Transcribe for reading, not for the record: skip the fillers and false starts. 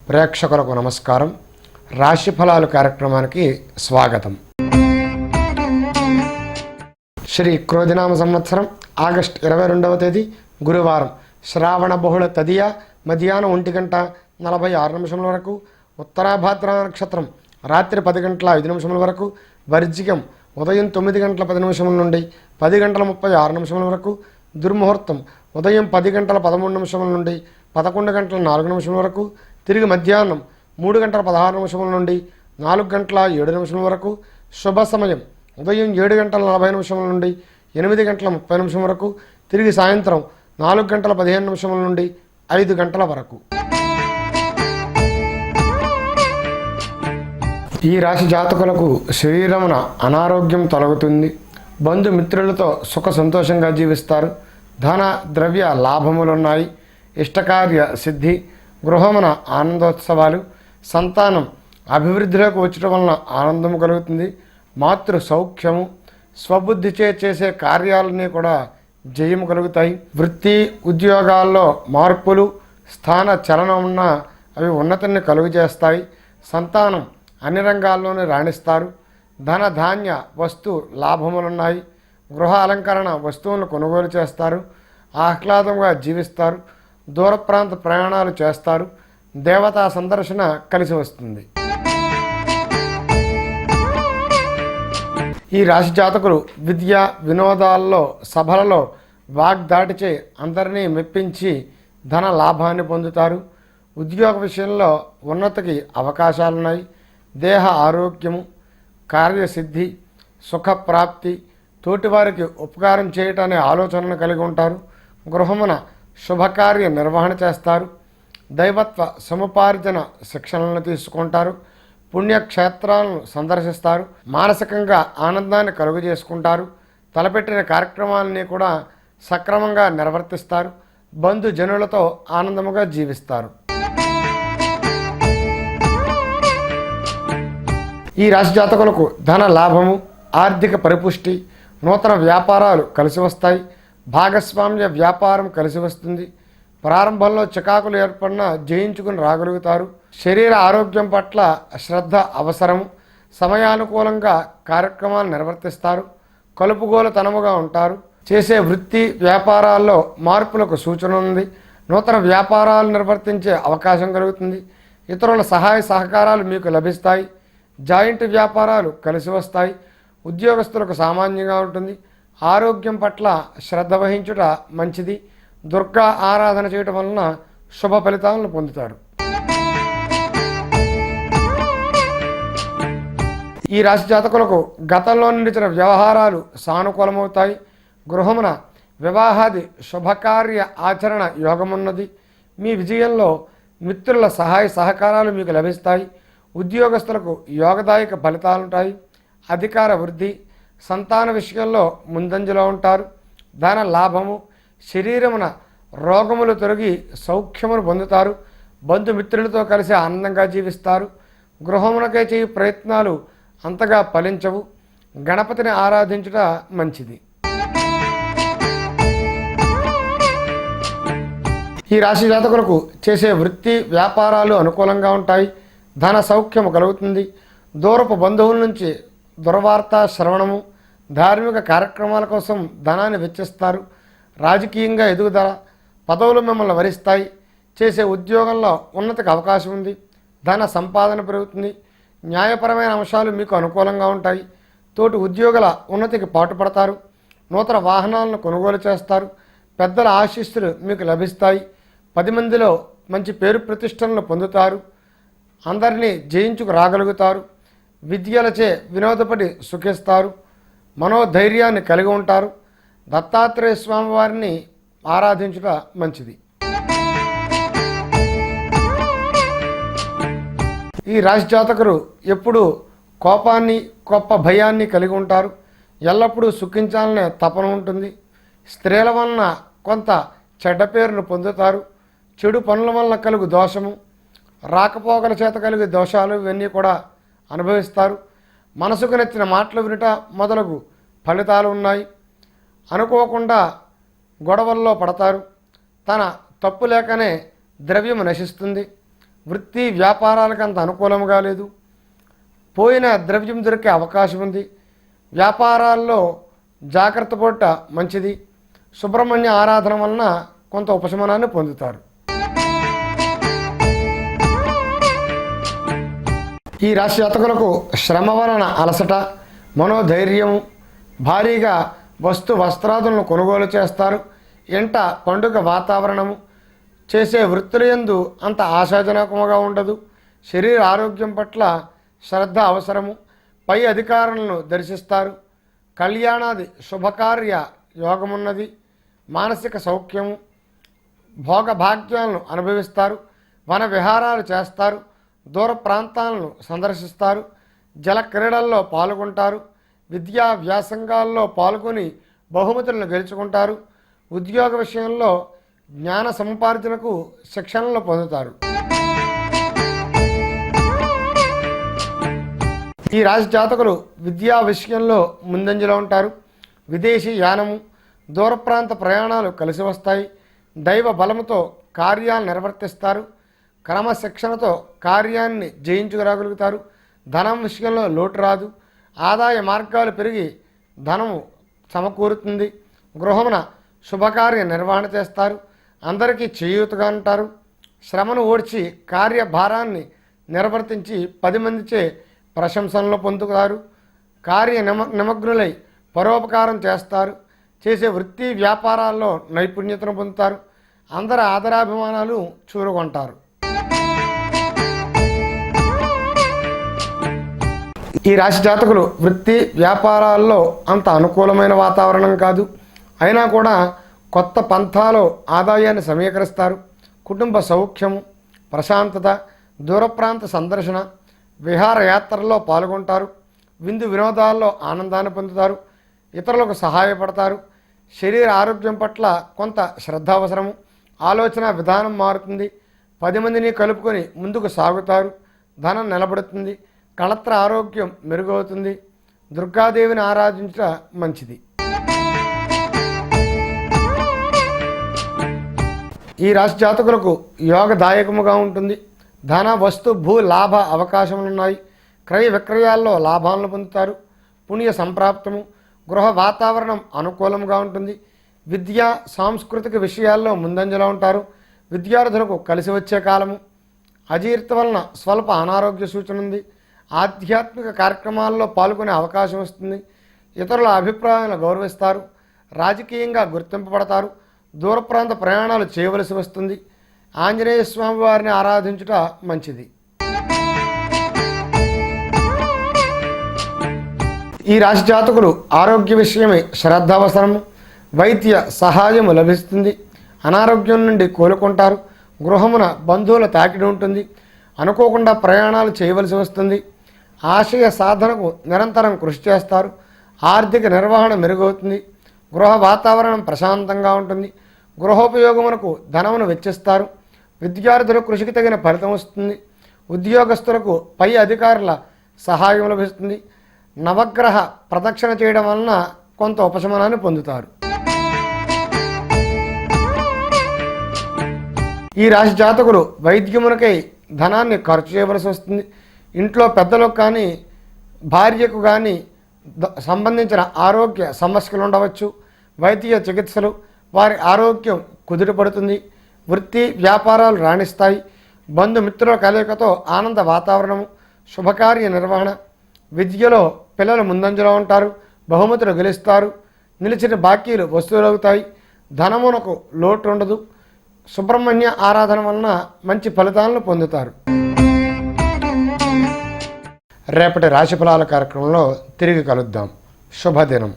ప్రేక్షకులకు నమస్కారం. రాశి ఫలాలు కార్యక్రమానికి స్వాగతం. శ్రీ క్రోధినామ సంవత్సరం ఆగస్టు 22వ తేదీ గురువారం, శ్రావణ బహుళ తదియ మధ్యాహ్నం 1:46 వరకు, ఉత్తరాభాద్ర నక్షత్రం రాత్రి 10:05 వరకు, వర్జికం ఉదయం 9:10 నుండి 10:36 వరకు, దుర్ముహూర్తం ఉదయం 10:13 నుండి 11:04 వరకు, తిరిగి మధ్యాహ్నం 3:16 నుండి 4:07 వరకు, శుభ సమయం ఉదయం 7:40 నుండి 8:30 వరకు, తిరిగి సాయంత్రం 4:15 నుండి 5 గంటల వరకు. ఈ రాశి జాతకులకు శరీరమున అనారోగ్యం తొలగుతుంది. బంధుమిత్రులతో సుఖ సంతోషంగా జీవిస్తారు. ధన ద్రవ్య లాభములున్నాయి. ఇష్టకార్య సిద్ధి, గృహమున ఆనందోత్సవాలు, సంతానం అభివృద్ధిలోకి వచ్చటం వలన ఆనందము కలుగుతుంది. మాతృ సౌఖ్యము, స్వబుద్ధిచే చేసే కార్యాలన్నీ కూడా జయము కలుగుతాయి. వృత్తి ఉద్యోగాల్లో మార్పులు, స్థాన చలనం ఉన్న అవి ఉన్నతిని కలుగజేస్తాయి. సంతానం అన్ని రంగాల్లోనూ రాణిస్తారు. ధన ధాన్య వస్తు లాభములున్నాయి. గృహ అలంకరణ వస్తువులను కొనుగోలు చేస్తారు. ఆహ్లాదంగా జీవిస్తారు. దూర ప్రాంత ప్రయాణాలు చేస్తారు. దేవతా సందర్శన కలిసి వస్తుంది. ఈ రాశి జాతకులు విద్య వినోదాల్లో సభలలో వాగ్దాటిచే అందరినీ మెప్పించి ధన లాభాన్ని పొందుతారు. ఉద్యోగ విషయంలో ఉన్నతికి అవకాశాలున్నాయి. దేహ ఆరోగ్యము, కార్యసిద్ధి, సుఖప్రాప్తి, తోటివారికి ఉపకారం చేయటనే ఆలోచనను కలిగి ఉంటారు. గృహమున శుభకార్య నిర్వహణ చేస్తారు. దైవత్వ సముపార్జన శిక్షణలను తీసుకుంటారు. పుణ్యక్షేత్రాలను సందర్శిస్తారు. మానసికంగా ఆనందాన్ని కలుగజేసుకుంటారు. తలపెట్టిన కార్యక్రమాలని కూడా సక్రమంగా నిర్వర్తిస్తారు. బంధుజనులతో ఆనందముగా జీవిస్తారు. ఈ రాశి జాతకులకు ధన లాభము, ఆర్థిక పరిపుష్టి, నూతన వ్యాపారాలు కలిసి వస్తాయి. భాగస్వామ్య వ్యాపారం కలిసి వస్తుంది. ప్రారంభంలో చికాకులు ఏర్పడినా జయించుకుని రాగలుగుతారు. శరీర ఆరోగ్యం పట్ల శ్రద్ధ అవసరము. సమయానుకూలంగా కార్యక్రమాలు నిర్వర్తిస్తారు. కలుపుగోలుతనముగా ఉంటారు. చేసే వృత్తి వ్యాపారాల్లో మార్పులకు సూచన ఉంది. నూతన వ్యాపారాలు నిర్వర్తించే అవకాశం కలుగుతుంది. ఇతరుల సహాయ సహకారాలు మీకు లభిస్తాయి. జాయింట్ వ్యాపారాలు కలిసి వస్తాయి. ఉద్యోగస్తులకు సామాన్యంగా ఉంటుంది. ఆరోగ్యం పట్ల శ్రద్ధ వహించుట మంచిది. దుర్గా ఆరాధన చేయటం వలన శుభ ఫలితాలను పొందుతారు. ఈ రాశి జాతకులకు గతంలో నిలిచిన వ్యవహారాలు సానుకూలమవుతాయి. గృహమున వివాహాది శుభకార్య ఆచరణ యోగమున్నది. మీ విజయంలో మిత్రుల సహాయ సహకారాలు మీకు లభిస్తాయి. ఉద్యోగస్తులకు యోగదాయక ఫలితాలుంటాయి. అధికార వృద్ధి, సంతాన విషయంలో ముందంజలో ఉంటారు. ధన లాభము, శరీరమున రోగములు తొలగి సౌఖ్యమును పొందుతారు. బంధుమిత్రులతో కలిసి ఆనందంగా జీవిస్తారు. గృహమునకై చేయు ప్రయత్నాలు అంతగా ఫలించవు. గణపతిని ఆరాధించుట మంచిది. ఈ రాశి జాతకులకు చేసే వృత్తి వ్యాపారాలు అనుకూలంగా ఉంటాయి. ధన సౌఖ్యము కలుగుతుంది. దూరపు బంధువుల నుంచి దుర్వార్త శ్రవణము, ధార్మిక కార్యక్రమాల కోసం ధనాన్ని వెచ్చిస్తారు. రాజకీయంగా ఎదుగుదల, పదవులు మిమ్మల్ని వరిస్తాయి. చేసే ఉద్యోగంలో ఉన్నతికి అవకాశం ఉంది. ధన సంపాదన పెరుగుతుంది. న్యాయపరమైన అంశాలు మీకు అనుకూలంగా ఉంటాయి. తోటి ఉద్యోగుల ఉన్నతికి పాటుపడతారు. నూతన వాహనాలను కొనుగోలు చేస్తారు. పెద్దల ఆశీస్సులు మీకు లభిస్తాయి. 10 మందిలో మంచి పేరు ప్రతిష్టలను పొందుతారు. అందరినీ జయించుకు రాగలుగుతారు. విద్యలచే వినోదపడి సుఖిస్తారు. మనోధైర్యాన్ని కలిగి ఉంటారు. దత్తాత్రేయ స్వామి వారిని ఆరాధించుట మంచిది. ఈ రాశి జాతకులు ఎప్పుడూ కోపాన్ని, గొప్ప భయాన్ని కలిగి ఉంటారు. ఎల్లప్పుడూ సుఖించాలనే తపన ఉంటుంది. స్త్రీల వలన కొంత చెడ్డ పేరును పొందుతారు. చెడు పనుల వలన కలుగు దోషము, రాకపోకల చేత కలిగే దోషాలు ఇవన్నీ కూడా అనుభవిస్తారు. మనసుకు నచ్చిన మాటలు వినుట మొదలగు ఫలితాలు ఉన్నాయి. అనుకోకుండా గొడవల్లో పడతారు. తన తప్పు లేకనే ద్రవ్యము నశిస్తుంది. వృత్తి వ్యాపారాలకు అంత అనుకూలంగా లేదు. పోయిన ద్రవ్యం దొరికే అవకాశం ఉంది. వ్యాపారాల్లో జాగ్రత్త పడట మంచిది. సుబ్రహ్మణ్య ఆరాధన వలన కొంత ఉపశమనాన్ని పొందుతారు. ఈ రాశి జాతకులకు శ్రమ వలన అలసట, మనోధైర్యం, భారీగా వస్తు వస్త్రాదులను కొనుగోలు చేస్తారు. ఎంట పండుగ వాతావరణము, చేసే వృత్తుల యందు అంత ఆశాజనకముగా ఉండదు. శరీర ఆరోగ్యం పట్ల శ్రద్ధ అవసరము. పై అధికారులను దర్శిస్తారు. కళ్యాణాది శుభకార్య యోగమున్నది. మానసిక సౌఖ్యము, భోగభాగ్యాలను అనుభవిస్తారు. వన విహారాలు చేస్తారు. దూర ప్రాంతాలను సందర్శిస్తారు. జల క్రీడల్లో పాల్గొంటారు. విద్యా వ్యాసంగాల్లో పాల్గొని బహుమతులను గెలుచుకుంటారు. ఉద్యోగ విషయంలో జ్ఞాన సముపార్జనకు శిక్షణలు పొందుతారు. ఈ రాశి జాతకులు విద్యా విషయంలో ముందంజలో ఉంటారు. విదేశీ యానము, దూర ప్రాంత ప్రయాణాలు కలిసి వస్తాయి. దైవ బలముతో కార్యాలు నిర్వర్తిస్తారు. క్రమశిక్షణతో కార్యాన్ని జయించుకురాగలుగుతారు. ధనం విషయంలో లోటు రాదు. ఆదాయ మార్గాలు పెరిగి ధనము సమకూరుతుంది. గృహమున శుభకార్య నిర్వహణ చేస్తారు. అందరికీ చేయూతగా ఉంటారు. శ్రమను ఓడ్చి కార్యభారాన్ని నిర్వర్తించి 10 మందిచే ప్రశంసనలు పొందుతారు. నిమగ్నులై పరోపకారం చేస్తారు. చేసే వృత్తి వ్యాపారాల్లో నైపుణ్యతను పొందుతారు. అందరి ఆదరాభిమానాలు చూరుకుంటారు. ఈ రాశి జాతకులు వృత్తి వ్యాపారాల్లో అంత అనుకూలమైన వాతావరణం కాదు. అయినా కూడా కొత్త పంథాలో ఆదాయాన్ని సమీకరిస్తారు. కుటుంబ సౌఖ్యము, ప్రశాంతత, దూర ప్రాంత సందర్శన, విహారయాత్రల్లో పాల్గొంటారు. విందు వినోదాల్లో ఆనందాన్ని పొందుతారు. ఇతరులకు సహాయపడతారు. శరీర ఆరోగ్యం పట్ల కొంత శ్రద్ధ అవసరము. ఆలోచన విధానం మారుతుంది. 10 మందిని కలుపుకొని ముందుకు సాగుతారు. ధనం నిలబడుతుంది. కళత్ర ఆరోగ్యం మెరుగవుతుంది. దుర్గాదేవిని ఆరాధించట మంచిది. ఈ రాశి జాతకులకు యోగదాయకముగా ఉంటుంది. ధన వస్తు భూ లాభ అవకాశములున్నాయి. క్రయ విక్రయాల్లో లాభాలను పొందుతారు. పుణ్య సంప్రాప్తము, గృహ వాతావరణం అనుకూలంగా ఉంటుంది. విద్య సాంస్కృతిక విషయాల్లో ముందంజలో ఉంటారు. విద్యార్థులకు కలిసి వచ్చే కాలము. అజీర్తి వలన స్వల్ప అనారోగ్య సూచన ఉంది. ఆధ్యాత్మిక కార్యక్రమాల్లో పాల్గొనే అవకాశం వస్తుంది. ఇతరుల అభిప్రాయాలను గౌరవిస్తారు. రాజకీయంగా గుర్తింపబడతారు. దూర ప్రాంత ప్రయాణాలు చేయవలసి వస్తుంది. ఆంజనేయ స్వామి వారిని ఆరాధించుట మంచిది. ఈ రాశి జాతకులు ఆరోగ్య విషయమై శ్రద్ధ అవసరము. వైద్య సహాయము లభిస్తుంది. అనారోగ్యం నుండి కోలుకుంటారు. గృహమున బంధువుల తాకిడి ఉంటుంది. అనుకోకుండా ప్రయాణాలు చేయవలసి వస్తుంది. ఆశయ సాధనకు నిరంతరం కృషి చేస్తారు. ఆర్థిక నిర్వహణ మెరుగవుతుంది. గృహ వాతావరణం ప్రశాంతంగా ఉంటుంది. గృహోపయోగమునకు ధనమును వెచ్చిస్తారు. విద్యార్థుల కృషికి తగిన ఫలితం వస్తుంది. ఉద్యోగస్తులకు పై అధికారుల సహాయం లభిస్తుంది. నవగ్రహ ప్రదక్షిణ చేయడం వలన కొంత ఉపశమనాన్ని పొందుతారు. ఈ రాశి జాతకులు వైద్యమునకై ధనాన్ని ఖర్చు చేయవలసి వస్తుంది. ఇంట్లో పెద్దలకు కానీ భార్యకు కానీ సంబంధించిన ఆరోగ్య సమస్యలు ఉండవచ్చు. వైద్య చికిత్సలు వారి ఆరోగ్యం కుదుటపడుతుంది. వృత్తి వ్యాపారాలు రాణిస్తాయి. బంధుమిత్రుల కలయికతో ఆనంద వాతావరణము, శుభకార్య నిర్వహణ. విద్యలో పిల్లలు ముందంజలో ఉంటారు. బహుమతులు గెలుస్తారు. నిలిచిన బాకీలు వసూలవుతాయి. ధనమునకు లోటు ఉండదు. సుబ్రహ్మణ్య ఆరాధన వలన మంచి ఫలితాలను పొందుతారు. రేపటి రాశిఫలాల కార్యక్రమంలో తిరిగి కలుద్దాం. శుభదినం.